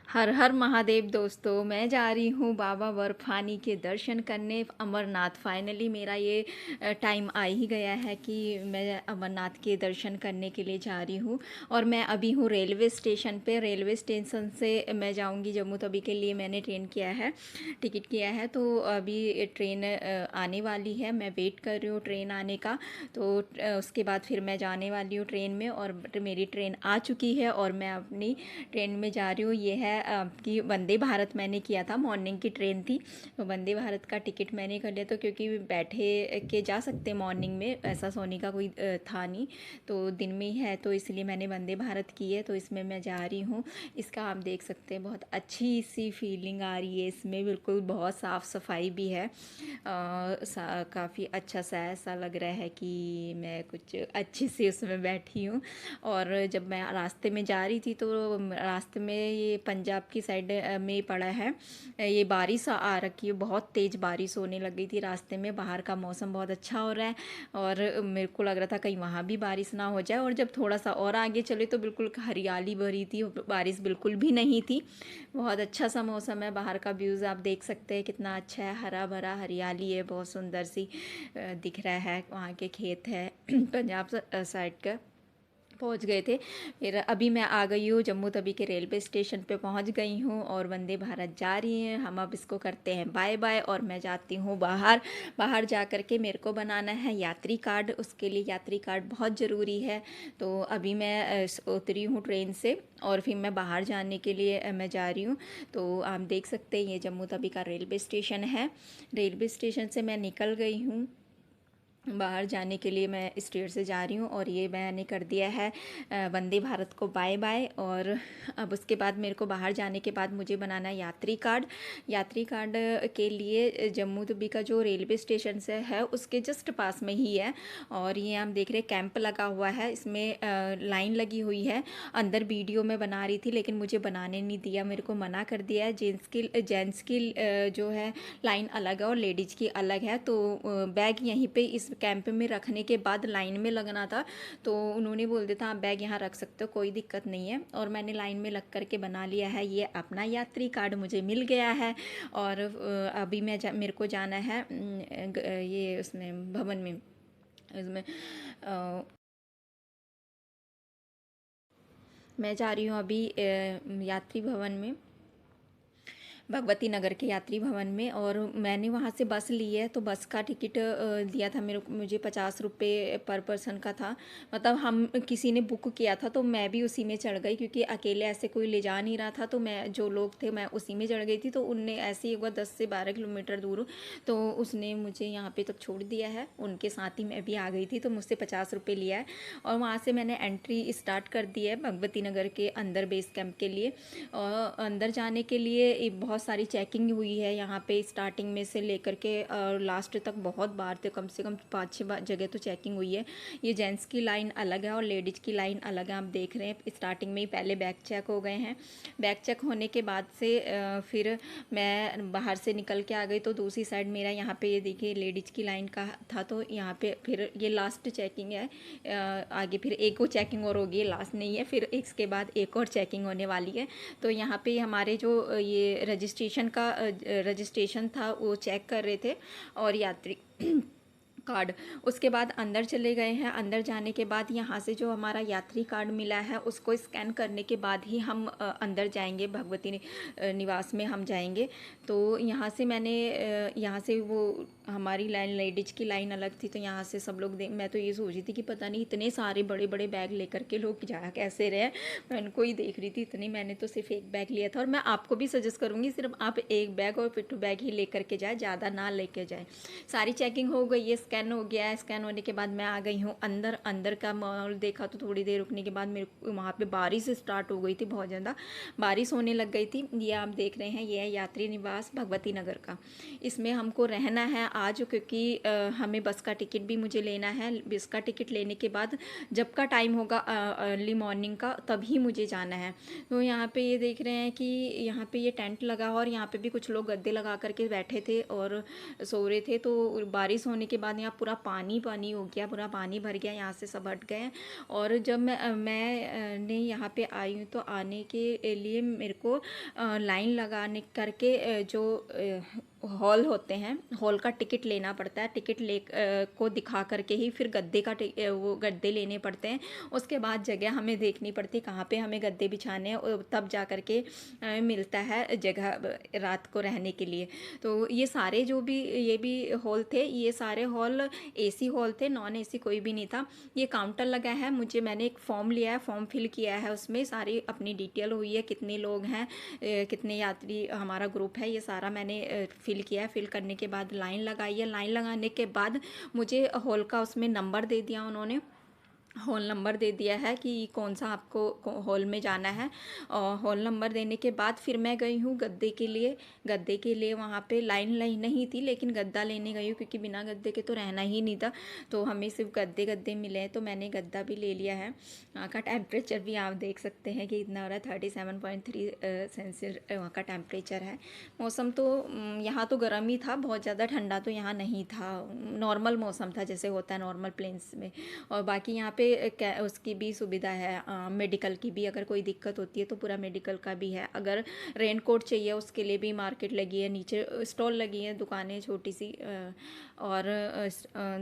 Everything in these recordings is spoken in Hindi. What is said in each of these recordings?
हर हर महादेव दोस्तों, मैं जा रही हूँ बाबा बर्फानी के दर्शन करने अमरनाथ। फाइनली मेरा ये टाइम आ ही गया है कि मैं अमरनाथ के दर्शन करने के लिए जा रही हूँ। और मैं अभी हूँ रेलवे स्टेशन पे। रेलवे स्टेशन से मैं जाऊँगी जम्मू तवी के लिए। मैंने ट्रेन किया है, टिकट किया है, तो अभी ट्रेन आने वाली है। मैं वेट कर रही हूँ ट्रेन आने का। तो उसके बाद फिर मैं जाने वाली हूँ ट्रेन में, और मेरी ट्रेन आ चुकी है और मैं अपनी ट्रेन में जा रही हूँ। ये है कि वंदे भारत मैंने किया था, मॉर्निंग की ट्रेन थी, तो वंदे भारत का टिकट मैंने कर लिया। तो क्योंकि बैठे के जा सकते मॉर्निंग में, ऐसा सोने का कोई था नहीं, तो दिन में ही है, तो इसलिए मैंने वंदे भारत की है। तो इसमें मैं जा रही हूँ। इसका आप देख सकते हैं, बहुत अच्छी सी फीलिंग आ रही है इसमें। बिल्कुल बहुत साफ़ सफाई भी है। काफ़ी अच्छा सा ऐसा लग रहा है कि मैं कुछ अच्छी सी उसमें बैठी हूँ। और जब मैं रास्ते में जा रही थी तो रास्ते में ये पंजाब की साइड में पड़ा है, ये बारिश आ रखी है, बहुत तेज़ बारिश होने लग गई थी रास्ते में। बाहर का मौसम बहुत अच्छा हो रहा है और मेरे को लग रहा था कहीं वहाँ भी बारिश ना हो जाए। और जब थोड़ा सा और आगे चले तो बिल्कुल हरियाली भरी थी, बारिश बिल्कुल भी नहीं थी। बहुत अच्छा सा मौसम है। बाहर का व्यूज़ आप देख सकते हैं कितना अच्छा है, हरा भरा हरियाली है, बहुत सुंदर सी दिख रहा है। वहाँ के खेत है पंजाब साइड का। पहुंच गए थे। फिर अभी मैं आ गई हूँ जम्मू तवी के रेलवे स्टेशन पे पहुंच गई हूँ, और वंदे भारत जा रही है। हम अब इसको करते हैं बाय बाय, और मैं जाती हूँ बाहर। बाहर जा कर के मेरे को बनाना है यात्री कार्ड। उसके लिए यात्री कार्ड बहुत ज़रूरी है। तो अभी मैं उतरी हूँ ट्रेन से, और फिर मैं बाहर जाने के लिए मैं जा रही हूँ। तो आप देख सकते हैं ये जम्मू तवी का रेलवे स्टेशन है। रेलवे स्टेशन से मैं निकल गई हूँ। बाहर जाने के लिए मैं स्टेट से जा रही हूँ, और ये मैंने कर दिया है वंदे भारत को बाय बाय। और अब उसके बाद मेरे को बाहर जाने के बाद मुझे बनाना है यात्री कार्ड। यात्री कार्ड के लिए जम्मू तवी का जो रेलवे स्टेशन से है उसके जस्ट पास में ही है। और ये हम देख रहे हैं कैंप लगा हुआ है, इसमें लाइन लगी हुई है। अंदर वीडियो में बना रही थी लेकिन मुझे बनाने नहीं दिया, मेरे को मना कर दिया है। जेंट्स की जो है लाइन अलग है और लेडीज़ की अलग है। तो बैग यहीं पे इस कैंप में रखने के बाद लाइन में लगना था, तो उन्होंने बोल दिया था आप बैग यहाँ रख सकते हो, कोई दिक्कत नहीं है। और मैंने लाइन में लग करके बना लिया है। ये अपना यात्री कार्ड मुझे मिल गया है। और अभी मेरे को जाना है ये उसमें भवन में, उसमें मैं जा रही हूँ अभी यात्री भवन में, भगवती नगर के यात्री भवन में। और मैंने वहाँ से बस ली है, तो बस का टिकट दिया था मुझे 50 रुपये पर पर्सन का था। मतलब हम किसी ने बुक किया था तो मैं भी उसी में चढ़ गई, क्योंकि अकेले ऐसे कोई ले जा नहीं रहा था। तो मैं जो लोग थे मैं उसी में चढ़ गई थी। तो उनने ऐसे ही एक बार 10 से 12 किलोमीटर दूर, तो उसने मुझे यहाँ पे तक छोड़ दिया है। उनके साथ ही मैं भी आ गई थी, तो मुझसे 50 रुपये लिया है। और वहाँ से मैंने एंट्री स्टार्ट कर दी है भगवती नगर के अंदर बेस कैंप के लिए। और अंदर जाने के लिए बहुत सारी चेकिंग हुई है यहाँ पे, स्टार्टिंग में से लेकर के लास्ट तक बहुत बार थे, कम से कम 5-6 जगह तो चेकिंग हुई है। ये जेंट्स की लाइन अलग है और लेडीज़ की लाइन अलग है। आप देख रहे हैं स्टार्टिंग में ही पहले बैग चेक हो गए हैं। बैग चेक होने के बाद से फिर मैं बाहर से निकल के आ गई। तो दूसरी साइड मेरा यहाँ पे ये देखिए लेडीज़ की लाइन का था, तो यहाँ पे फिर ये लास्ट चेकिंग है। आगे फिर एक और चेकिंग और होगी, लास्ट नहीं है, फिर इसके बाद एक और चेकिंग होने वाली है। तो यहाँ पे हमारे जो ये रजिस्ट्रेशन था वो चेक कर रहे थे, और यात्री कार्ड। उसके बाद अंदर चले गए हैं। अंदर जाने के बाद यहाँ से जो हमारा यात्री कार्ड मिला है उसको स्कैन करने के बाद ही हम अंदर जाएंगे, भगवती निवास में हम जाएंगे। तो यहाँ से मैंने यहाँ से वो हमारी लाइन, लेडीज की लाइन अलग थी, तो यहाँ से सब लोग मैं तो ये सोच रही थी कि पता नहीं इतने सारे बड़े बड़े बैग लेकर के लोग जा कैसे रहे। मैं उनको ही देख रही थी इतनी, मैंने तो सिर्फ एक बैग लिया था। और मैं आपको भी सजेस्ट करूँगी सिर्फ आप एक बैग और पिट्ठू बैग ही लेकर के जाए, ज़्यादा ना लेके जाए। सारी चेकिंग हो गई है, स्कैन हो गया है। स्कैन होने के बाद मैं आ गई हूँ अंदर। अंदर का माहौल देखा तो थोड़ी देर रुकने के बाद मेरे वहाँ पे बारिश स्टार्ट हो गई थी, बहुत ज़्यादा बारिश होने लग गई थी। ये आप देख रहे हैं, ये है यात्री निवास भगवती नगर का। इसमें हमको रहना है आज, क्योंकि हमें बस का टिकट भी मुझे लेना है। बस का टिकट लेने के बाद जब का टाइम होगा अर्ली मॉर्निंग का, तभी मुझे जाना है। तो यहाँ पे ये देख रहे हैं कि यहाँ पे ये टेंट लगा हुआ, और यहाँ पे भी कुछ लोग गद्दे लगा करके बैठे थे और सो रहे थे। तो बारिश होने के बाद यहाँ पूरा पानी पानी हो गया, पूरा पानी भर गया, यहाँ से सब हट गए। और जब मैं यहाँ पे आई हूँ, तो आने के लिए मेरे को लाइन लगाने करके जो हॉल होते हैं, हॉल का टिकट लेना पड़ता है। टिकट को दिखा करके ही फिर गद्दे का वो गद्दे लेने पड़ते हैं। उसके बाद जगह हमें देखनी पड़ती है कहाँ पे हमें गद्दे बिछाने हैं, और तब जा करके मिलता है जगह रात को रहने के लिए। तो ये सारे जो भी ये भी हॉल थे, ये सारे हॉल एसी हॉल थे, नॉन एसी कोई भी नहीं था। ये काउंटर लगा है, मैंने एक फॉर्म लिया है, फॉर्म फिल किया है, उसमें सारी अपनी डिटेल हुई है, कितने लोग हैं, कितने यात्री हमारा ग्रुप है, ये सारा मैंने फिल किया है। फिल करने के बाद लाइन लगाई है। लाइन लगाने के बाद मुझे हॉल का उसमें नंबर दे दिया उन्होंने, हॉल नंबर दे दिया है कि कौन सा आपको हॉल में जाना है। और हॉल नंबर देने के बाद फिर मैं गई हूँ गद्दे के लिए वहाँ पे लाइन नहीं थी, लेकिन गद्दा लेने गई हूँ, क्योंकि बिना गद्दे के तो रहना ही नहीं था। तो हमें सिर्फ गद्दे मिले हैं, तो मैंने गद्दा भी ले लिया है। वहाँ का टेम्परेचर भी आप देख सकते हैं कि इतना हो रहा है, 37.3 सेल्सियस वहाँ का टेम्परेचर है। मौसम तो यहाँ तो गर्म ही था, बहुत ज़्यादा ठंडा तो यहाँ नहीं था, नॉर्मल मौसम था जैसे होता है नॉर्मल प्लेन्स में। और बाकी यहाँ पे उसकी भी सुविधा है, मेडिकल की भी, अगर कोई दिक्कत होती है तो पूरा मेडिकल का भी है। अगर रेन कोट चाहिए उसके लिए भी मार्केट लगी है, नीचे स्टॉल लगी है, दुकानें छोटी सी, और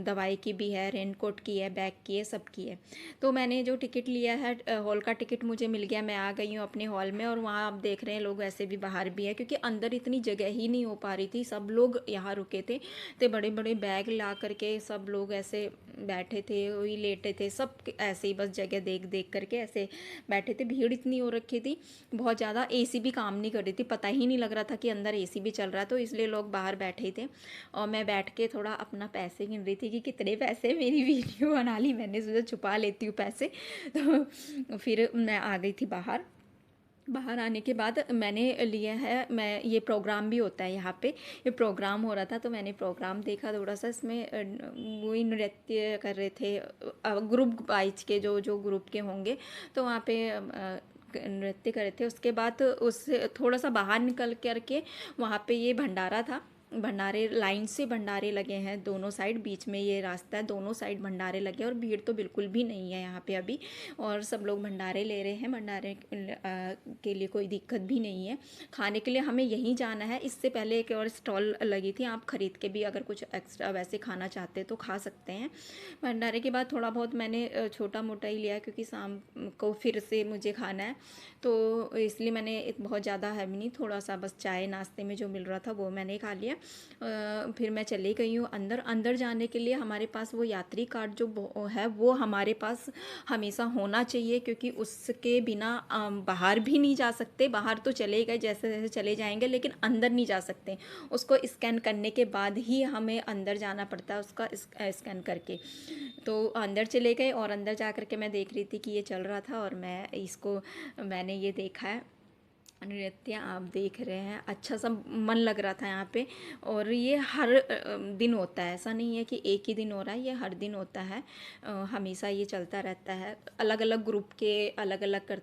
दवाई की भी है, रेन कोट की है, बैग की है, सब की है। तो मैंने जो टिकट लिया है, हॉल का टिकट मुझे मिल गया, मैं आ गई हूँ अपने हॉल में। और वहाँ आप देख रहे हैं लोग वैसे भी बाहर भी है, क्योंकि अंदर इतनी जगह ही नहीं हो पा रही थी, सब लोग यहाँ रुके थे। तो बड़े बड़े बैग ला करके सब लोग ऐसे बैठे थे, वही लेटे थे, सब ऐसे ही बस जगह देख देख करके ऐसे बैठे थे। भीड़ इतनी हो रखी थी बहुत ज़्यादा, एसी भी काम नहीं कर रही थी, पता ही नहीं लग रहा था कि अंदर एसी भी चल रहा है, तो इसलिए लोग बाहर बैठे ही थे। और मैं बैठ के थोड़ा अपना पैसे गिन रही थी कि कितने पैसे, मेरी वीडियो बना ली मैंने, सोचा छुपा लेती हूँ पैसे। तो फिर मैं आ गई थी बाहर। बाहर आने के बाद मैंने लिया है, मैं ये प्रोग्राम भी होता है यहाँ पे, ये प्रोग्राम हो रहा था, तो मैंने प्रोग्राम देखा थोड़ा सा। इसमें वही नृत्य कर रहे थे, ग्रुप वाइज के जो जो ग्रुप के होंगे, तो वहाँ पे नृत्य कर रहे थे। उसके बाद उससे थोड़ा सा बाहर निकल करके वहाँ पे ये भंडारा था, भंडारे लाइन से भंडारे लगे हैं दोनों साइड, बीच में ये रास्ता है, दोनों साइड भंडारे लगे, और भीड़ तो बिल्कुल भी नहीं है यहाँ पे अभी, और सब लोग भंडारे ले रहे हैं। भंडारे के लिए कोई दिक्कत भी नहीं है, खाने के लिए हमें यहीं जाना है। इससे पहले एक और स्टॉल लगी थी, आप ख़रीद के भी अगर कुछ एक्स्ट्रा वैसे खाना चाहते हैं तो खा सकते हैं। भंडारे के बाद थोड़ा बहुत मैंने छोटा मोटा ही लिया, क्योंकि शाम को फिर से मुझे खाना है, तो इसलिए मैंने बहुत ज़्यादा हैवी नहीं, थोड़ा सा बस चाय नाश्ते में जो मिल रहा था वो मैंने खा लिया। फिर मैं चली गई हूँ अंदर। अंदर जाने के लिए हमारे पास वो यात्री कार्ड जो है वो हमारे पास हमेशा होना चाहिए, क्योंकि उसके बिना बाहर भी नहीं जा सकते। बाहर तो चले गए जैसे जैसे चले जाएंगे, लेकिन अंदर नहीं जा सकते, उसको स्कैन करने के बाद ही हमें अंदर जाना पड़ता है, उसका स्कैन करके। तो अंदर चले गए, और अंदर जा कर के मैं देख रही थी कि ये चल रहा था, और मैंने ये देखा है नृत्य, आप देख रहे हैं, अच्छा सा मन लग रहा था यहाँ पे। और ये हर दिन होता है, ऐसा नहीं है कि एक ही दिन हो रहा है, ये हर दिन होता है, हमेशा ये चलता रहता है। अलग अलग ग्रुप के अलग अलग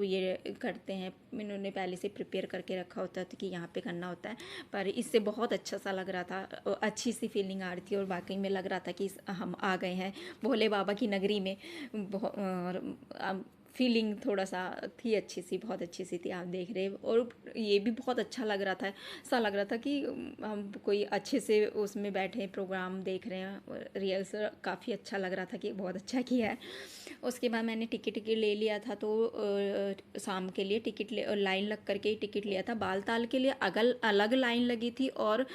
ये करते हैं, इन्होंने पहले से प्रिपेयर करके रखा होता है कि यहाँ पे करना होता है। पर इससे बहुत अच्छा सा लग रहा था, अच्छी सी फीलिंग आ रही थी, और वाकई में लग रहा था कि हम आ गए हैं भोले बाबा की नगरी में। फीलिंग थोड़ा सा थी अच्छी सी, बहुत अच्छी सी थी, आप देख रहे। और ये भी बहुत अच्छा लग रहा था, ऐसा लग रहा था कि हम कोई अच्छे से उसमें बैठे प्रोग्राम देख रहे हैं। रिहर्सल काफ़ी अच्छा लग रहा था कि बहुत अच्छा किया है। उसके बाद मैंने टिकट ले लिया था, तो शाम के लिए लाइन लग करके ही टिकट लिया था। बालताल के लिए अलग लाइन लगी थी, और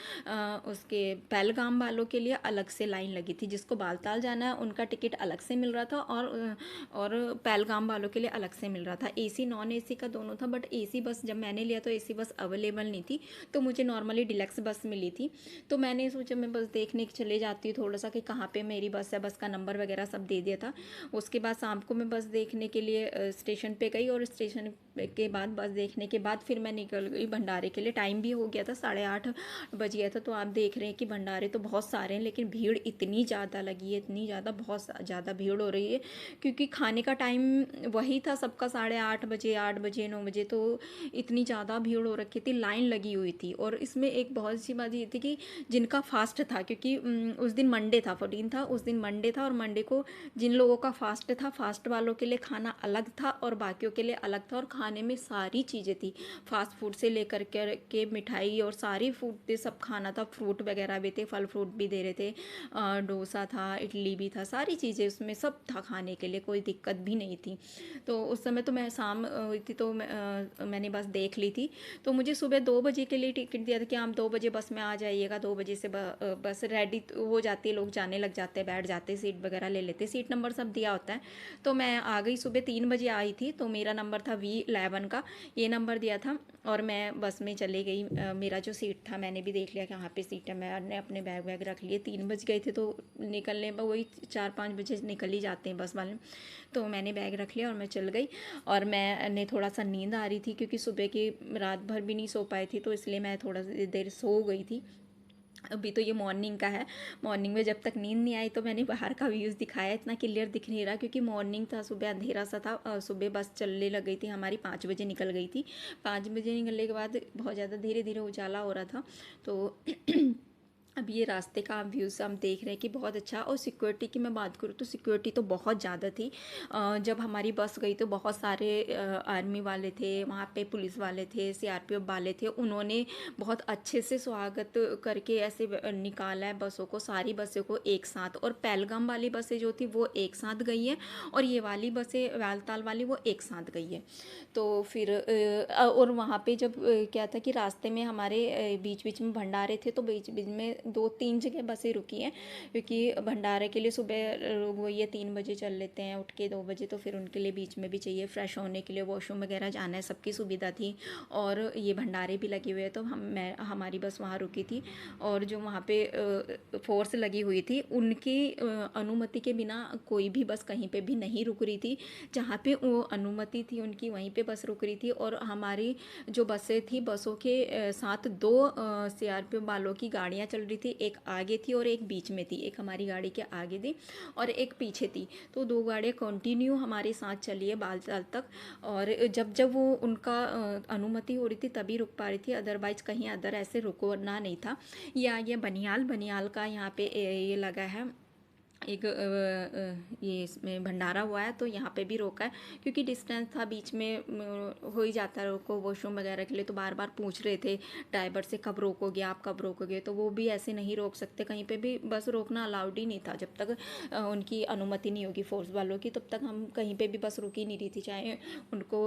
उसके पहलगाम वालों के लिए अलग से लाइन लगी थी। जिसको बालताल जाना है उनका टिकट अलग से मिल रहा था, और पहलगाम वालों के लिए अलग से मिल रहा था। एसी नॉन एसी का दोनों था, बट एसी बस जब मैंने लिया तो एसी बस अवेलेबल नहीं थी, तो मुझे नॉर्मली डिलक्स बस मिली थी। तो मैंने सोचा मैं बस देखने चले जाती हूँ थोड़ा सा कि कहाँ पे मेरी बस है, बस का नंबर वगैरह सब दे दिया था। उसके बाद शाम को मैं बस देखने के लिए स्टेशन पे गई, और स्टेशन के बाद बस देखने के बाद फिर मैं निकल गई भंडारे के लिए। टाइम भी हो गया था, 8:30 बज गया था। तो आप देख रहे हैं कि भंडारे तो बहुत सारे हैं, लेकिन भीड़ इतनी ज़्यादा लगी है, इतनी ज़्यादा, बहुत ज़्यादा भीड़ हो रही है, क्योंकि खाने का टाइम वही था सबका, 8:30 बजे, 8 बजे, 9 बजे। तो इतनी ज़्यादा भीड़ हो रखी थी, लाइन लगी हुई थी। और इसमें एक बहुत सी बात ये थी कि जिनका फास्ट था, क्योंकि उस दिन मंडे था, 14 था, उस दिन मंडे था, और मंडे को जिन लोगों का फास्ट था, फास्ट वालों के लिए खाना अलग था और बाकियों के लिए अलग था। और खाने में सारी चीज़ें थी, फास्ट फूड से लेकर के मिठाई और सारी फूड थे, सब खाना था, फ्रूट वगैरह भी थे, फल फ्रूट भी दे रहे थे, डोसा था, इडली भी था, सारी चीज़ें उसमें सब था खाने के लिए, कोई दिक्कत भी नहीं थी। तो उस समय तो मैं शाम हुई थी, तो मैंने बस देख ली थी। तो मुझे सुबह 2 बजे के लिए टिकट दिया था कि आप 2 बजे बस में आ जाइएगा, 2 बजे से बस रेडी हो जाती है, लोग जाने लग जाते हैं, बैठ जाते हैं, सीट वगैरह ले लेते, सीट नंबर सब दिया होता है। तो मैं आ गई, सुबह 3 बजे आई थी, तो मेरा नंबर था V11 का, ये नंबर दिया था। और मैं बस में चले गई, मेरा जो सीट था मैंने भी देख लिया कि वहाँ पे सीट है, मैंने अपने बैग वैग रख लिए। 3 बज गए थे, तो निकलने में वही 4-5 बजे निकल ही जाते हैं बस वाले। तो मैंने बैग रख लिया और मैं चल गई। और मैंने थोड़ा सा नींद आ रही थी, क्योंकि सुबह की रात भर भी नहीं सो पाई थी, तो इसलिए मैं थोड़ा देर सो गई थी। अभी तो ये मॉर्निंग का है, मॉर्निंग में जब तक नींद नहीं आई तो मैंने बाहर का व्यूज़ दिखाया, इतना क्लियर दिख नहीं रहा, क्योंकि मॉर्निंग था, सुबह अंधेरा सा था। सुबह बस चलने लग गई थी हमारी, 5 बजे निकल गई थी। 5 बजे निकलने के बाद बहुत ज़्यादा धीरे धीरे उजाला हो रहा था। तो अब ये रास्ते का आप व्यूज़ हम देख रहे हैं कि बहुत अच्छा। और सिक्योरिटी की मैं बात करूँ तो सिक्योरिटी तो बहुत ज़्यादा थी। जब हमारी बस गई तो बहुत सारे आर्मी वाले थे वहाँ पे, पुलिस वाले थे, CRPF वाले थे, उन्होंने बहुत अच्छे से स्वागत करके ऐसे निकाला है बसों को, सारी बसों को एक साथ। और पहलगाम वाली बसें जो थी वो एक साथ गई हैं, और ये वाली बसें बालताल वाली वो एक साथ गई है। तो फिर और वहाँ पे जब क्या था कि रास्ते में हमारे बीच बीच में भंडारे थे, तो बीच बीच में 2-3 जगह बसें रुकी हैं, क्योंकि भंडारे के लिए सुबह लोग वो ये 3 बजे चल लेते हैं उठ के 2 बजे, तो फिर उनके लिए बीच में भी चाहिए फ्रेश होने के लिए, वॉशरूम वगैरह जाना है, सबकी सुविधा थी। और ये भंडारे भी लगे हुए हैं, तो हमारी बस वहाँ रुकी थी। और जो वहाँ पे फोर्स लगी हुई थी, उनकी अनुमति के बिना कोई भी बस कहीं पे भी नहीं रुक रही थी। जहाँ पे वो अनुमति थी उनकी, वहीं पे बस रुक रही थी। और हमारी जो बसें थी, बसों के साथ 2 CRPF वालों की गाड़ियाँ चल रही थी, एक आगे थी और एक बीच में थी, एक हमारी गाड़ी के आगे थी और एक पीछे थी। तो 2 गाड़ियाँ कंटिन्यू हमारे साथ चली है बालताल तक। और जब जब वो उनका अनुमति हो रही थी तभी रुक पा रही थी, अदरवाइज कहीं अदर ऐसे रुकना नहीं था। ये आ गया बनियाल, बनियाल का यहाँ पे ये लगा है एक ये इसमें भंडारा हुआ है, तो यहाँ पे भी रोका है, क्योंकि डिस्टेंस था, बीच में हो ही जाता है रोको वॉशरूम वगैरह के लिए। तो बार बार पूछ रहे थे ड्राइवर से कब रोकोगे आप, कब रोकोगे, तो वो भी ऐसे नहीं रोक सकते, कहीं पे भी बस रोकना अलाउड ही नहीं था। जब तक उनकी अनुमति नहीं होगी फोर्स वालों की, तब तक हम कहीं पे भी बस रुक ही नहीं रही थी, चाहे उनको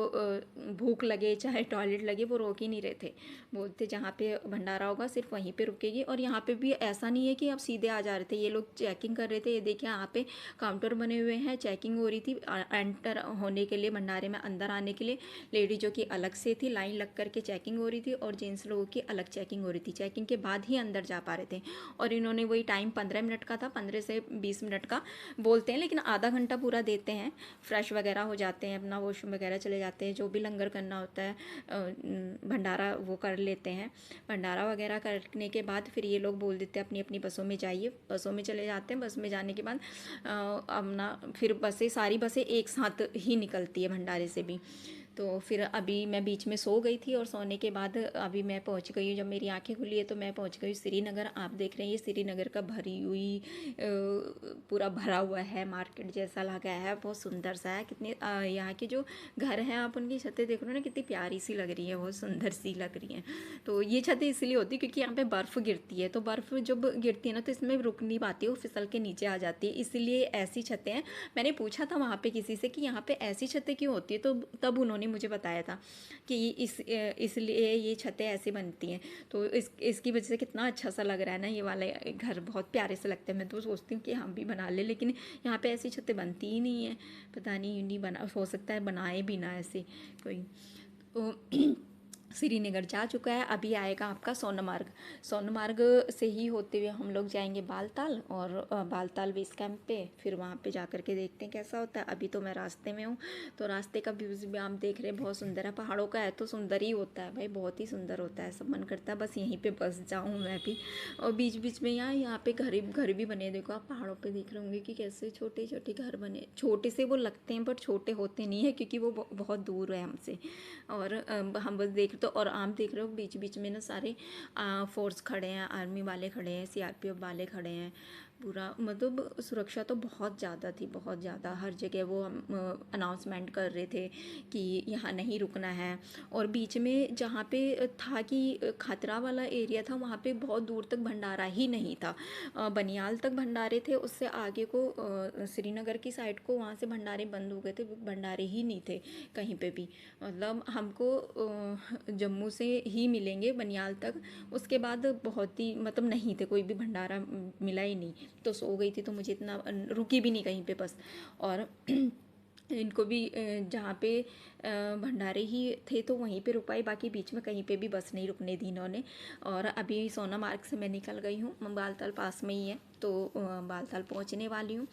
भूख लगे, चाहे टॉयलेट लगे, वो रोक ही नहीं रहे थे। बोलते जहाँ पे भंडारा होगा सिर्फ वहीं पे रुकेगी। और यहाँ पे भी ऐसा नहीं है कि आप सीधे आ जा रहे थे, ये लोग चेकिंग कर रहे थे। ये देखिए यहाँ पे काउंटर बने हुए हैं, चेकिंग हो रही थी एंटर होने के लिए, भंडारे में अंदर आने के लिए। लेडीजों की अलग से थी, लाइन लग करके चेकिंग हो रही थी, और जेंट्स लोगों की अलग चेकिंग हो रही थी। चेकिंग के बाद ही अंदर जा पा रहे थे। और इन्होंने वही टाइम 15 मिनट का था, 15 से 20 मिनट का बोलते हैं, लेकिन आधा घंटा पूरा देते हैं। फ्रेश वगैरह हो जाते हैं, अपना वॉशरूम वगैरह चले जाते हैं, जो भी लंगर करना होता है भंडारा वो कर लेते हैं। भंडारा वगैरह करने के बाद फिर ये लोग बोल देते हैं अपनी अपनी बसों में जाइए, बसों में चले जाते हैं। बस में जाने के बाद अपना फिर बसें, सारी बसें एक साथ ही निकलती है भंडारे से भी। तो फिर अभी मैं बीच में सो गई थी, और सोने के बाद अभी मैं पहुंच गई हूँ, जब मेरी आंखें खुली है तो मैं पहुंच गई श्रीनगर। आप देख रहे हैं ये श्रीनगर का भरी हुई पूरा भरा हुआ है, मार्केट जैसा लगा है, बहुत सुंदर सा है। कितने यहाँ के जो घर हैं, आप उनकी छतें देख रहे हो ना, कितनी प्यारी सी लग रही है, बहुत सुंदर सी लग रही हैं। तो ये छतें इसलिए होती है क्योंकि यहाँ पे बर्फ़ गिरती है, तो बर्फ़ जब गिरती है ना तो इसमें रुक नहीं पाती, वो फिसल के नीचे आ जाती है, इसलिए ऐसी छतें हैं। मैंने पूछा था वहाँ पे किसी से कि यहाँ पे ऐसी छतें क्यों होती है, तो तब उन्होंने मुझे बताया था कि इसलिए ये छतें ऐसे बनती हैं। तो इसकी वजह से कितना अच्छा सा लग रहा है ना, ये वाला घर बहुत प्यारे से लगते हैं। मैं तो सोचती हूँ कि हम भी बना ले, लेकिन यहाँ पे ऐसी छतें बनती ही नहीं है, पता नहीं, नहीं बना, हो सकता है बनाए भी ना ऐसे कोई। तो श्रीनगर जा चुका है। अभी आएगा आपका सोनमार्ग। सोनमार्ग से ही होते हुए हम लोग जाएंगे बालताल, और बालताल बेस कैंप पे फिर वहाँ पे जा कर के देखते हैं कैसा होता है। अभी तो मैं रास्ते में हूँ, तो रास्ते का व्यूज़ भी आप देख रहे हैं, बहुत सुंदर है। पहाड़ों का है तो सुंदर ही होता है भाई, बहुत ही सुंदर होता है। सब मन करता है बस यहीं पर बस जाऊँ मैं भी। और बीच बीच में यहाँ पे घर भी बने, देखो आप पहाड़ों पर देख रहे होंगे कि कैसे छोटे छोटे घर बने। छोटे से वो लगते हैं बट छोटे होते नहीं है, क्योंकि वो बहुत दूर है हमसे। और हम बस देख तो, और आम देख रहे हो बीच बीच में ना सारे फोर्स खड़े हैं, आर्मी वाले खड़े हैं, सीआरपीएफ वाले खड़े हैं। पूरा मतलब सुरक्षा तो बहुत ज़्यादा थी, बहुत ज़्यादा। हर जगह वो अनाउंसमेंट कर रहे थे कि यहाँ नहीं रुकना है। और बीच में जहाँ पे था कि खतरा वाला एरिया था, वहाँ पे बहुत दूर तक भंडारा ही नहीं था। बनियाल तक भंडारे थे, उससे आगे को श्रीनगर की साइड को वहाँ से भंडारे बंद हो गए थे, भंडारे ही नहीं थे कहीं पे भी। मतलब हमको जम्मू से ही मिलेंगे बनियाल तक, उसके बाद बहुत ही मतलब नहीं थे, कोई भी भंडारा मिला ही नहीं। तो सो गई थी, तो मुझे इतना रुकी भी नहीं कहीं पे बस। और इनको भी जहाँ पे भंडारे ही थे तो वहीं पे रुकाई, बाकी बीच में कहीं पे भी बस नहीं रुकने दी इन्होंने। और अभी सोनामार्ग से मैं निकल गई हूँ, बालताल पास में ही है, तो बालताल पहुँचने वाली हूँ।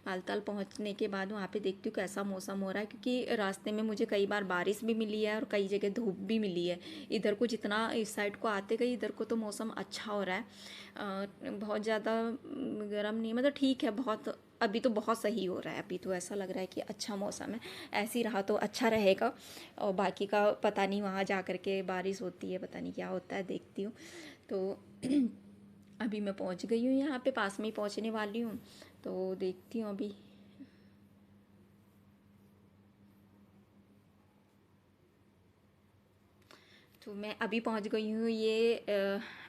बालताल पहुँचने के बाद वहाँ पे देखती हूँ कैसा मौसम हो रहा है, क्योंकि रास्ते में मुझे कई बार बारिश भी मिली है और कई जगह धूप भी मिली है। इधर को जितना इस साइड को आते गई, इधर को तो मौसम अच्छा हो रहा है। बहुत ज़्यादा गर्म नहीं, मतलब ठीक है, बहुत अभी तो बहुत सही हो रहा है। अभी तो ऐसा लग रहा है कि अच्छा मौसम है, ऐसे ही रहा तो अच्छा रहेगा। और बाकी का पता नहीं, वहाँ जा कर के बारिश होती है, पता नहीं क्या होता है, देखती हूँ। तो अभी मैं पहुँच गई हूँ यहाँ पे, पास में ही पहुँचने वाली हूँ, तो देखती हूँ अभी। तो मैं अभी पहुंच गई हूँ ये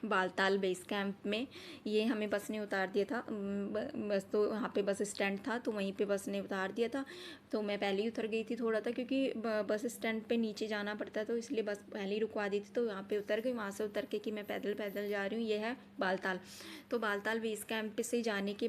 बालताल बेस कैंप में। ये हमें बस ने उतार दिया था, बस तो वहाँ पे बस स्टैंड था, तो वहीं पे बस ने उतार दिया था। तो मैं पहले ही उतर गई थी थोड़ा था, क्योंकि बस स्टैंड पे नीचे जाना पड़ता है, तो इसलिए बस पहले ही रुकवा दी थी। तो यहाँ पे उतर गई, वहाँ से उतर के कि मैं पैदल पैदल जा रही हूँ। ये है बालताल। तो बालताल बेस कैंप से जाने के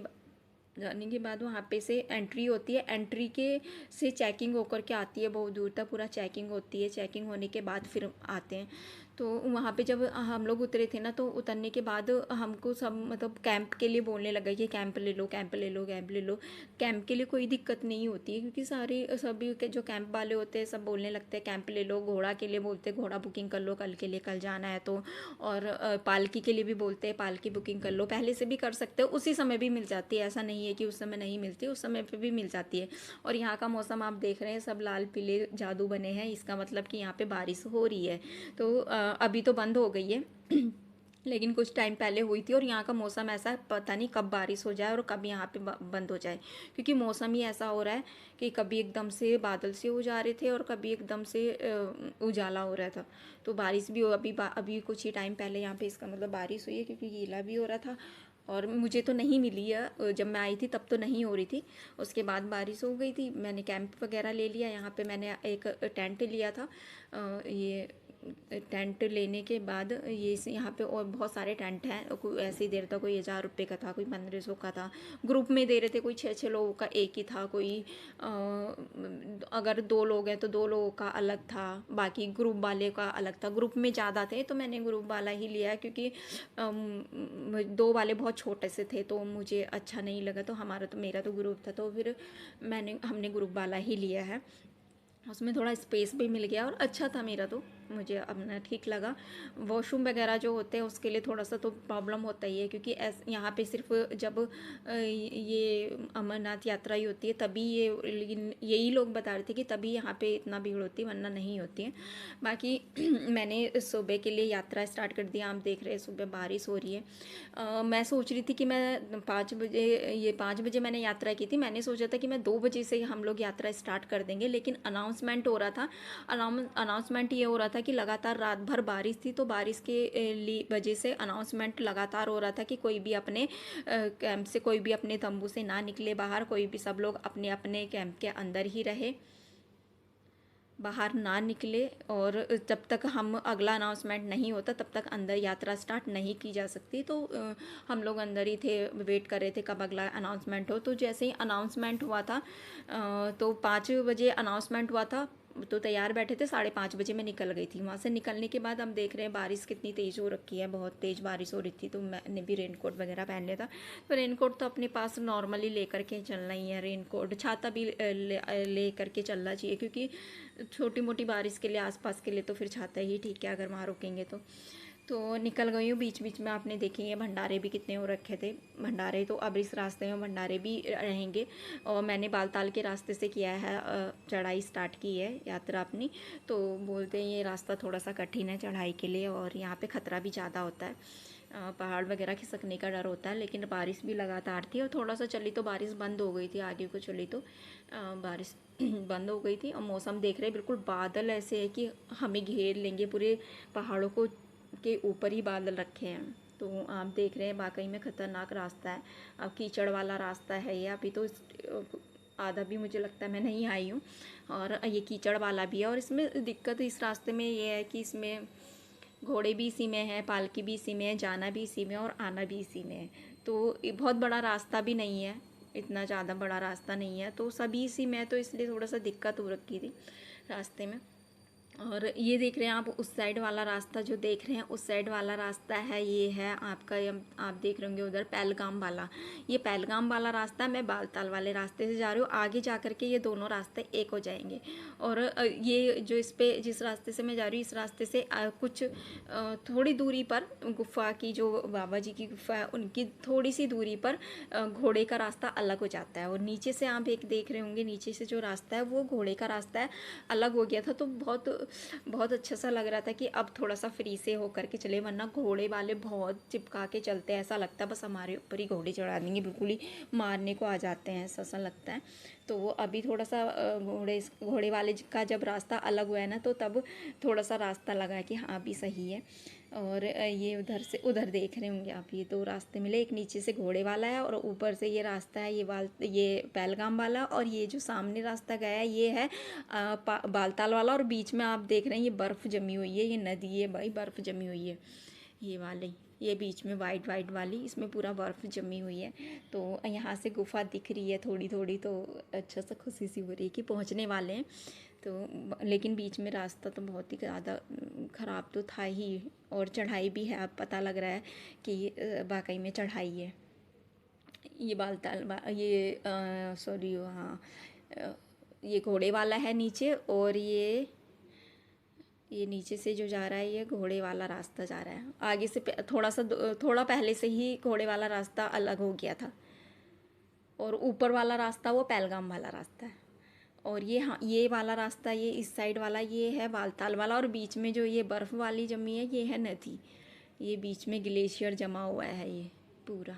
बाद वहाँ पे से एंट्री होती है। एंट्री के से चेकिंग होकर के आती है, बहुत दूर तक पूरा चेकिंग होती है। चेकिंग होने के बाद फिर आते हैं। तो वहाँ पे जब हम लोग उतरे थे ना, तो उतरने के बाद हमको सब मतलब कैंप के लिए बोलने लगा कि कैंप ले लो, कैंप ले लो, कैंप ले लो। कैंप के लिए कोई दिक्कत नहीं होती है, क्योंकि सारे सभी के जो कैंप वाले होते हैं सब बोलने लगते हैं कैंप ले लो। घोड़ा के लिए बोलते हैं घोड़ा बुकिंग कर लो कल के लिए, कल जाना है तो। और पालकी के लिए भी बोलते हैं पालकी बुकिंग कर लो, पहले से भी कर सकते हो, उसी समय भी मिल जाती है। ऐसा नहीं है कि उस समय नहीं मिलती, उस समय पे भी मिल जाती है। और यहाँ का मौसम आप देख रहे हैं, सब लाल पीले जादू बने हैं, इसका मतलब कि यहाँ पे बारिश हो रही है। तो अभी तो बंद हो गई है लेकिन कुछ टाइम पहले हुई थी। और यहाँ का मौसम ऐसा है, पता नहीं कब बारिश हो जाए और कब यहाँ पे बंद हो जाए, क्योंकि मौसम ही ऐसा हो रहा है कि कभी एकदम से बादल से हो जा रहे थे और कभी एकदम से उजाला हो रहा था। तो बारिश भी हो, अभी कुछ ही टाइम पहले यहाँ पे इसका मतलब बारिश हुई है, क्योंकि गीला भी हो रहा था। और मुझे तो नहीं मिली है, जब मैं आई थी तब तो नहीं हो रही थी, उसके बाद बारिश हो गई थी। मैंने कैंप वगैरह ले लिया यहाँ पे, मैंने एक टेंट लिया था। ये टेंट लेने के बाद ये यहाँ पे और बहुत सारे टेंट हैं, कोई ऐसे ही दे रहा था, कोई 1000 रुपये का था, कोई 1500 का था। ग्रुप में दे रहे थे, कोई 6 लोगों का एक ही था, कोई अगर 2 लोग हैं तो 2 लोगों का अलग था, बाकी ग्रुप वाले का अलग था। ग्रुप में ज़्यादा थे तो मैंने ग्रुप वाला ही लिया, क्योंकि 2 वाले बहुत छोटे से थे तो मुझे अच्छा नहीं लगा। तो मेरा तो ग्रुप था, तो फिर हमने ग्रुप वाला ही लिया है। उसमें थोड़ा स्पेस भी मिल गया और अच्छा था मेरा, तो मुझे अपना ठीक लगा। वॉशरूम वगैरह जो होते हैं उसके लिए थोड़ा सा तो प्रॉब्लम होता ही है, क्योंकि यहाँ पे सिर्फ जब ये अमरनाथ यात्रा ही होती है तभी ये, लेकिन यही लोग बता रहे थे कि तभी यहाँ पे इतना भीड़ होती है, वरना नहीं होती है। बाकी मैंने सुबह के लिए यात्रा स्टार्ट कर दिया। आप देख रहे हैं सुबह बारिश हो रही है। मैं सोच रही थी कि मैं 5 बजे मैंने यात्रा की थी। मैंने सोचा था कि मैं 2 बजे से हम लोग यात्रा स्टार्ट कर देंगे, लेकिन अनाउंसमेंट हो रहा था। अनाउंसमेंट ये हो रहा था कि लगातार रात भर बारिश थी, तो बारिश के वजह से अनाउंसमेंट लगातार हो रहा था कि कोई भी अपने कैंप से, कोई भी अपने तंबू से ना निकले बाहर, कोई भी, सब लोग अपने अपने कैंप के अंदर ही रहे, बाहर ना निकले। और जब तक हम अगला अनाउंसमेंट नहीं होता तब तक अंदर यात्रा स्टार्ट नहीं की जा सकती। तो हम लोग अंदर ही थे, वेट कर रहे थे कब अगला अनाउंसमेंट हो। तो जैसे ही अनाउंसमेंट हुआ था, तो 5 बजे अनाउंसमेंट हुआ था, तो तैयार बैठे थे, 5:30 बजे मैं निकल गई थी वहाँ से। निकलने के बाद हम देख रहे हैं बारिश कितनी तेज़ हो रखी है, बहुत तेज़ बारिश हो रही थी। तो मैंने भी रेनकोट वगैरह पहन लिया था। तो रेनकोट तो अपने पास नॉर्मली लेकर के चलना ही है, रेनकोट छाता भी ले करके चलना चाहिए, क्योंकि छोटी मोटी बारिश के लिए, आसपास के लिए तो फिर छाता ही ठीक है, अगर वहाँ रुकेंगे तो निकल गई हूँ। बीच बीच में आपने देखेंगे भंडारे भी कितने हो रखे थे। भंडारे तो अब इस रास्ते में भंडारे भी रहेंगे। और मैंने बालताल के रास्ते से किया है, चढ़ाई स्टार्ट की है यात्रा अपनी। तो बोलते हैं ये रास्ता थोड़ा सा कठिन है चढ़ाई के लिए, और यहाँ पे ख़तरा भी ज़्यादा होता है, पहाड़ वगैरह खिसकने का डर होता है। लेकिन बारिश भी लगातार थी, और थोड़ा सा चली तो बारिश बंद हो गई थी, आगे को चली तो बारिश बंद हो गई थी। और मौसम देख रहे हैं, बिल्कुल बादल ऐसे है कि हमें घेर लेंगे, पूरे पहाड़ों को के ऊपर ही बादल रखे हैं। तो आप देख रहे हैं वाकई में ख़तरनाक रास्ता है। अब कीचड़ वाला रास्ता है ये, अभी तो आधा भी मुझे लगता है मैं नहीं आई हूँ, और ये कीचड़ वाला भी है। और इसमें दिक्कत इस रास्ते में ये है कि इसमें घोड़े भी इसी में हैं, पालकी भी इसी में है, जाना भी इसी में और आना भी इसी में है। तो ये बहुत बड़ा रास्ता भी नहीं है, इतना ज़्यादा बड़ा रास्ता नहीं है, तो सभी इसी में है, तो इसलिए थोड़ा सा दिक्कत हो रखी थी रास्ते में। और ये देख रहे हैं आप, उस साइड वाला रास्ता जो देख रहे हैं, उस साइड वाला रास्ता है, ये है आपका, आप देख रहे होंगे उधर पहलगाम वाला, ये पहलगाम वाला रास्ता है। मैं बालताल वाले रास्ते से जा रही हूँ, आगे जा कर के ये दोनों रास्ते एक हो जाएंगे। और ये जो इस पे जिस रास्ते से मैं जा रही हूँ, इस रास्ते से कुछ थोड़ी दूरी पर गुफ़ा की, जो बाबा जी की गुफ़ा है उनकी थोड़ी सी दूरी पर घोड़े का रास्ता अलग हो जाता है। और नीचे से आप एक देख रहे होंगे, नीचे से जो रास्ता है वो घोड़े का रास्ता है, अलग हो गया था। तो बहुत अच्छा सा लग रहा था कि अब थोड़ा सा फ्री से होकर के चले, वरना घोड़े वाले बहुत चिपका के चलते हैं, ऐसा लगता है बस हमारे ऊपर ही घोड़े चढ़ा देंगे, बिल्कुल ही मारने को आ जाते हैं, ऐसा सा लगता है। तो वो अभी थोड़ा सा घोड़े वाले का जब रास्ता अलग हुआ है ना, तो तब थोड़ा सा रास्ता लगा कि हाँ अभी सही है। और ये उधर से उधर देख रहे होंगे आप, ये दो रास्ते मिले, एक नीचे से घोड़े वाला है और ऊपर से ये रास्ता है, ये पहलगाम वाला। और ये जो सामने रास्ता गया है ये है बालताल वाला। और बीच में आप देख रहे हैं ये बर्फ़ जमी हुई है, ये नदी है भाई, बर्फ़ जमी हुई है ये वाली, ये बीच में वाइट वाइट वाली, इसमें पूरा बर्फ़ जमी हुई है। तो यहाँ से गुफ़ा दिख रही है थोड़ी थोड़ी, तो अच्छा सा खुशी सी हो रही है कि पहुँचने वाले हैं। तो लेकिन बीच में रास्ता तो बहुत ही ज़्यादा ख़राब तो था ही, और चढ़ाई भी है, अब पता लग रहा है कि वाकई में चढ़ाई है। ये ये सॉरी, हाँ, ये घोड़े वाला है नीचे, और ये नीचे से जो जा रहा है ये घोड़े वाला रास्ता जा रहा है। आगे से थोड़ा पहले से ही घोड़े वाला रास्ता अलग हो गया था, और ऊपर वाला रास्ता वो पहलगाम वाला रास्ता है। और ये, हाँ, ये वाला रास्ता, ये इस साइड वाला ये है बालताल वाला। और बीच में जो ये बर्फ़ वाली जमी है ये है नदी, ये बीच में ग्लेशियर जमा हुआ है, ये पूरा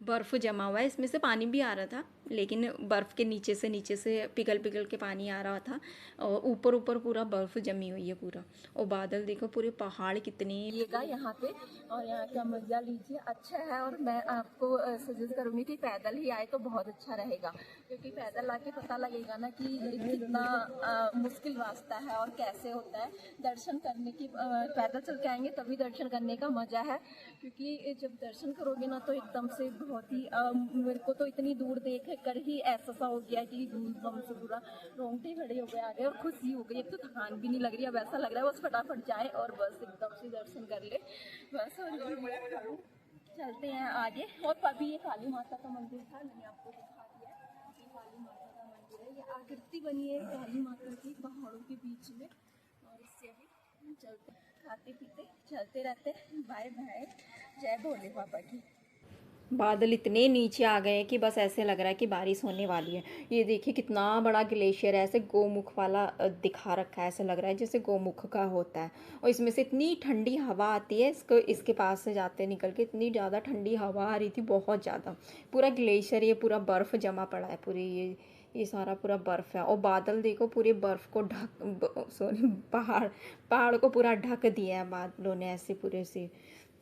बर्फ़ जमा हुआ है, इसमें से पानी भी आ रहा था, लेकिन बर्फ़ के नीचे से पिघल पिघल के पानी आ रहा था, और ऊपर ऊपर पूरा बर्फ़ जमी हुई है पूरा। और बादल देखो, पूरे पहाड़ कितने येगा यहाँ पे, और यहाँ का मज़ा लीजिए, अच्छा है। और मैं आपको सजेस्ट करूँगी कि पैदल ही आए तो बहुत अच्छा रहेगा, क्योंकि पैदल आके पता लगेगा ना कि कितना मुश्किल रास्ता है और कैसे होता है दर्शन करने की। पैदल चल के आएंगे तभी दर्शन करने का मज़ा है, क्योंकि जब दर्शन करोगे ना तो एकदम से बहुत ही मेरे को तो इतनी दूर देख कर ही ऐसा सा हो गया कि गूज़बम्स से पूरा रोंगटे खड़े हो गए आगे, और खुशी हो गई। अब तो थकान भी नहीं लग रही, अब ऐसा लग रहा है बस फटाफट जाए और बस एकदम से दर्शन कर ले बस। और चलते हैं आगे। और अभी ये काली माता का मंदिर था, मैंने आपको दिखा दिया, ये काली माता का मंदिर है, ये आकृति बनी है काली माता की पहाड़ों के बीच में। और इससे अभी चलते खाते पीते चलते रहते। बाय बाय, जय भोले बाबा की। बादल इतने नीचे आ गए हैं कि बस ऐसे लग रहा है कि बारिश होने वाली है। ये देखिए कितना बड़ा ग्लेशियर है, ऐसे गोमुख वाला दिखा रखा है, ऐसा लग रहा है जैसे गोमुख का होता है। और इसमें से इतनी ठंडी हवा आती है, इसके पास से जाते निकल के इतनी ज़्यादा ठंडी हवा आ रही थी, बहुत ज़्यादा। पूरा ग्लेशियर, ये पूरा बर्फ़ जमा पड़ा है, पूरी ये सारा पूरा बर्फ़ है। और बादल देखो, पूरे बर्फ़ को सॉरी, पहाड़ को पूरा ढक दिया है बादलों ने, ऐसे पूरे से।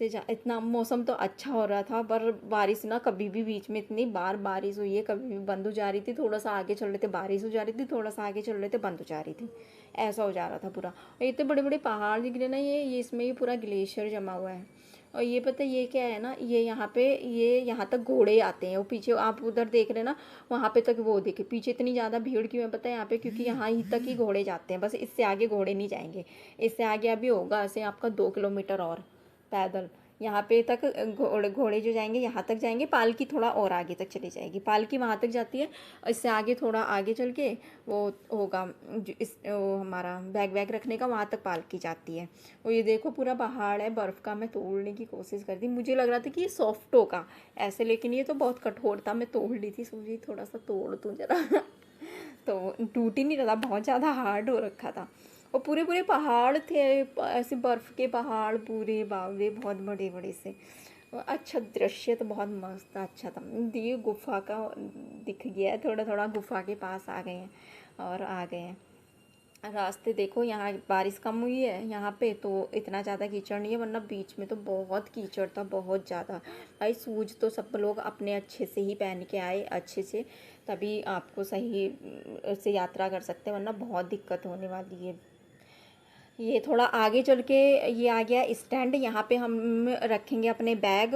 इतना मौसम तो अच्छा हो रहा था, पर बारिश ना कभी भी, बीच में इतनी बार बारिश हुई है, कभी भी बंद हो जा रही थी, थोड़ा सा आगे चल रहे थे बारिश हो जा रही थी, थोड़ा सा आगे चल रहे थे बंद हो जा रही थी, ऐसा हो जा रहा था पूरा। और इतने बड़े बड़े पहाड़ दिख रहे ना, ये इसमें ये पूरा ग्लेशियर जमा हुआ है। और ये पता है ये क्या है ना, ये यहाँ पे, ये यहाँ तक घोड़े आते हैं, वो पीछे आप उधर देख रहे हैं ना, वहाँ पे तक वो देखे पीछे इतनी ज़्यादा भीड़ क्यों है पता है यहाँ पे, क्योंकि यहाँ ही तक ही घोड़े जाते हैं, बस इससे आगे घोड़े नहीं जाएंगे। इससे आगे अभी होगा ऐसे आपका 2 किलोमीटर और पैदल, यहाँ पे तक घोड़े घोड़े जो जाएंगे यहाँ तक जाएंगे, पालकी थोड़ा और आगे तक चली जाएगी, पालकी वहाँ तक जाती है, और इससे आगे थोड़ा आगे चल के वो होगा वो हमारा बैग वैग रखने का, वहाँ तक पालकी जाती है। और ये देखो पूरा पहाड़ है बर्फ़ का, मैं तोड़ने की कोशिश कर दी, मुझे लग रहा था कि ये सॉफ्ट होगा ऐसे, लेकिन ये तो बहुत कठोर था, मैं तोड़ ली थी, सोची थोड़ा सा तोड़ दूँ जरा तो टूट ही नहीं रहा, बहुत ज़्यादा हार्ड हो रखा था। और पूरे पूरे पहाड़ थे, ऐसे बर्फ़ के पहाड़ पूरे बावले, बहुत बड़े बड़े से। और अच्छा दृश्य तो बहुत मस्त था, अच्छा था। ये गुफा का दिख गया है, थोड़ा थोड़ा गुफा के पास आ गए हैं और आ गए हैं। रास्ते देखो, यहाँ बारिश कम हुई है यहाँ पे तो इतना ज़्यादा कीचड़ नहीं है, वरना बीच में तो बहुत कीचड़ था, बहुत ज़्यादा। भाई शूज तो सब लोग अपने अच्छे से ही पहन के आए, अच्छे से, तभी आपको सही से यात्रा कर सकते हैं, वरना बहुत दिक्कत होने वाली है। ये थोड़ा आगे चल के ये आ गया स्टैंड, यहाँ पे हम रखेंगे अपने बैग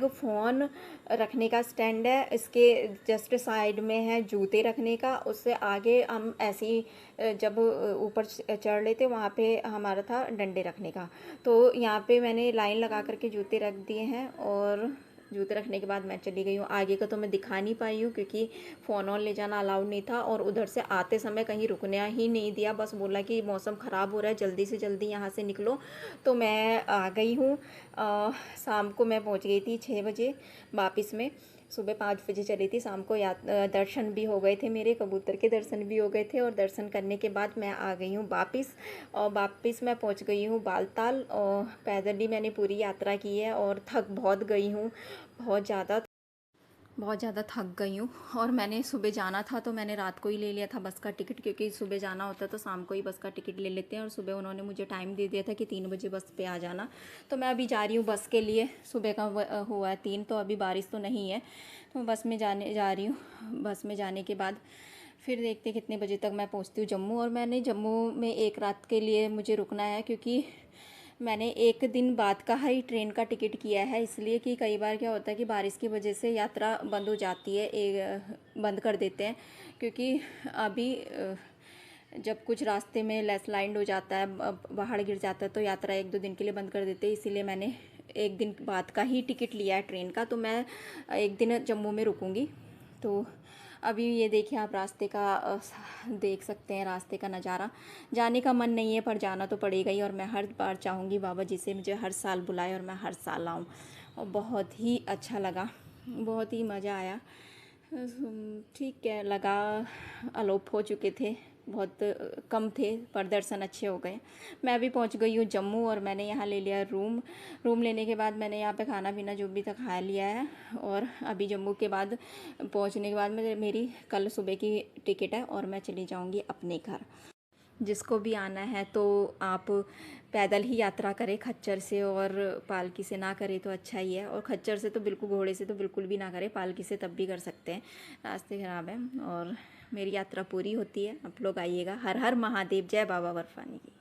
फ़ोन रखने का स्टैंड है, इसके जस्ट साइड में है जूते रखने का, उससे आगे हम ऐसे ही जब ऊपर चढ़ लेते वहाँ पे हमारा था डंडे रखने का। तो यहाँ पे मैंने लाइन लगा करके जूते रख दिए हैं, और जूते रखने के बाद मैं चली गई हूँ। आगे का तो मैं दिखा नहीं पाई हूँ क्योंकि फ़ोन ऑन ले जाना अलाउड नहीं था, और उधर से आते समय कहीं रुकना ही नहीं दिया, बस बोला कि मौसम ख़राब हो रहा है, जल्दी से जल्दी यहाँ से निकलो। तो मैं आ गई हूँ। शाम को मैं पहुँच गई थी 6 बजे वापस में। सुबह 5 बजे चली थी, शाम को दर्शन भी हो गए थे, मेरे कबूतर के दर्शन भी हो गए थे, और दर्शन करने के बाद मैं आ गई हूँ वापस। और वापस मैं पहुँच गई हूँ बालताल, और पैदल ही मैंने पूरी यात्रा की है, और थक बहुत गई हूँ, बहुत ज़्यादा थक गई हूँ। और मैंने सुबह जाना था तो मैंने रात को ही ले लिया था बस का टिकट, क्योंकि सुबह जाना होता है तो शाम को ही बस का टिकट ले लेते हैं, और सुबह उन्होंने मुझे टाइम दे दिया था कि 3 बजे बस पे आ जाना। तो मैं अभी जा रही हूँ बस के लिए, सुबह का हुआ है 3, तो अभी बारिश तो नहीं है, तो बस में जा रही हूँ। बस में जाने के बाद फिर देखते कितने बजे तक मैं पहुँचती हूँ जम्मू। और मैंने जम्मू में एक रात के लिए मुझे रुकना है, क्योंकि मैंने एक दिन बाद का ही ट्रेन का टिकट किया है, इसलिए कि कई बार क्या होता है कि बारिश की वजह से यात्रा बंद हो जाती है, बंद कर देते हैं, क्योंकि अभी जब कुछ रास्ते में लैंडस्लाइड हो जाता है, पहाड़ गिर जाता है, तो यात्रा 1-2 दिन के लिए बंद कर देते हैं, इसीलिए मैंने एक दिन बाद का ही टिकट लिया है ट्रेन का। तो मैं एक दिन जम्मू में रुकूँगी। तो अभी ये देखिए आप रास्ते का देख सकते हैं, रास्ते का नज़ारा। जाने का मन नहीं है पर जाना तो पड़ेगा ही, और मैं हर बार चाहूँगी बाबा जी से मुझे हर साल बुलाए और मैं हर साल आऊँ। और बहुत ही अच्छा लगा, बहुत ही मज़ा आया। ठीक है लगा, अलोप हो चुके थे, बहुत कम थे, पर दर्शन अच्छे हो गए। मैं अभी पहुंच गई हूँ जम्मू, और मैंने यहाँ ले लिया रूम लेने के बाद मैंने यहाँ पे खाना पीना जो भी था खा लिया है। और अभी जम्मू के बाद पहुंचने के बाद मेरी कल सुबह की टिकट है, और मैं चली जाऊँगी अपने घर। जिसको भी आना है तो आप पैदल ही यात्रा करें खच्चर से, और पालकी से ना करें तो अच्छा ही है। और खच्चर से तो बिल्कुल, घोड़े से तो बिल्कुल भी ना करें, पालकी से तब भी कर सकते हैं, रास्ते ख़राब हैं। और मेरी यात्रा पूरी होती है, आप लोग आइएगा। हर हर महादेव, जय बाबा बर्फानी की।